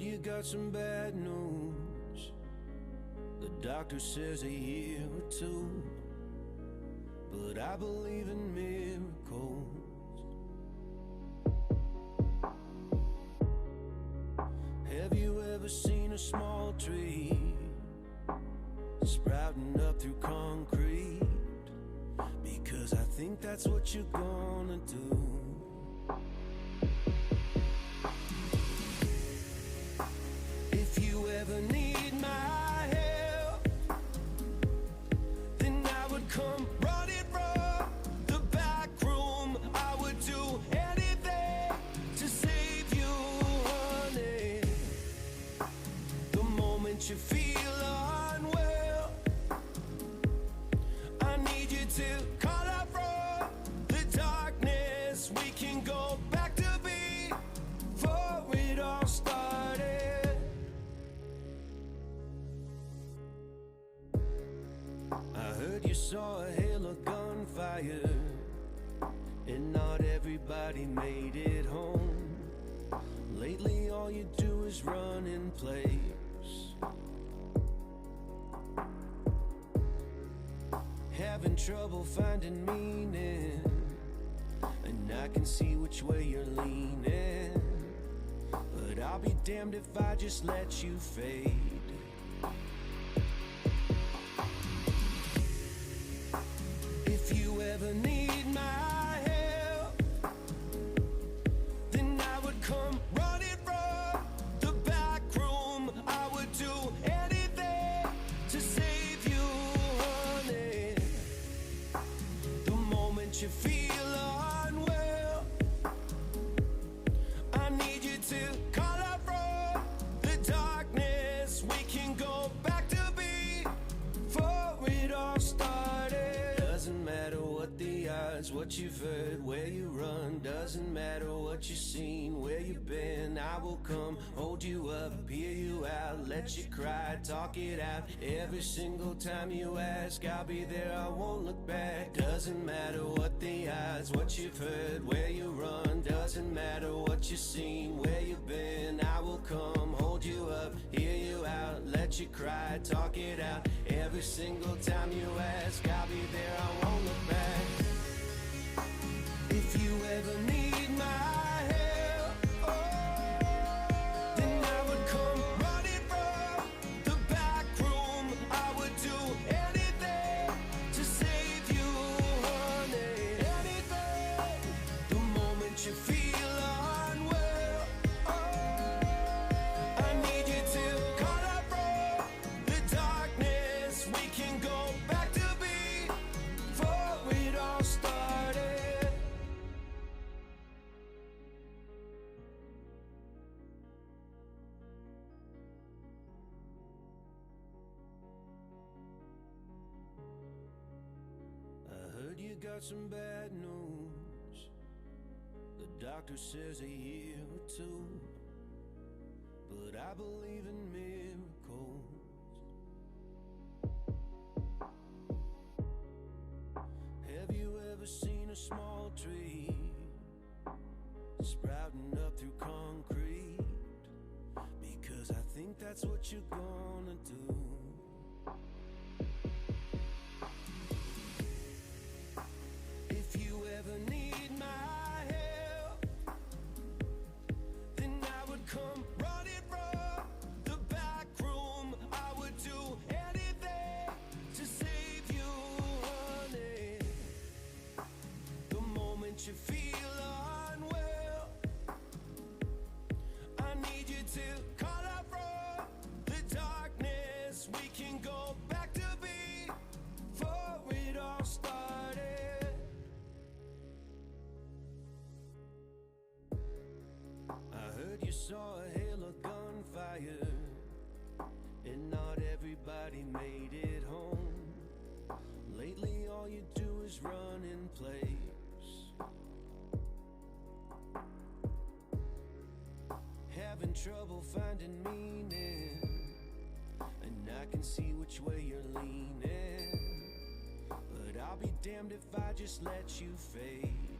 heard you got some bad news. The doctor says a year or two, but I believe in miracles. Have you ever seen a small tree sprouting up through concrete? Because I think that's what you're gonna do. If you ever need my help, then I would come running from the back room. I would do anything to save you, honey. The moment you feel unwell, I need you to call out from the darkness. We can go back to before it all started. I heard you saw a hail of gunfire, and not everybody made it home. Lately all you do is run in place, having trouble finding meaning, and I can see which way you're leaning. But I'll be damned if I just let you fade. If you ever need my help, then I would come running from the back room. I would do anything to save you, honey. The moment you feel unwell, I need you to call out from the darkness. We can go back to before it all started. Doesn't matter what the odds, what you've heard, where you run. Doesn't matter what you've seen, where you've been. I will come, hold you up, hear you out, let you cry, talk it out. Every single time you ask, I'll be there, I won't look back. Doesn't matter what the odds, what you've heard, where you run. Doesn't matter what you've seen, where you've been. I will come, hold you up, hear you out, let you cry, talk it out. Every single time you ask, I'll be there, I won't look back. If you ever need my help, then I would come running from the back room. I would do anything to save you, honey. Anything. The moment you feel unwell, I need you to call out from the darkness. We can go back to before it all started. I heard you got some bad news. The doctor says a year or two, but I believe in miracles. Have you ever seen a small tree sprouting up through concrete? Because I think that's what you're gonna do. If you ever need my help, then I would come running from the back room. I would do anything to save you, honey. The moment you feel unwell, I need you to call out from the darkness. We can go back to before it all started. I heard you saw a hail of gunfire, and not everybody made it home. Lately all you do is run in place, having trouble finding meaning, and I can see which way you're leaning. But I'll be damned if I just let you fade.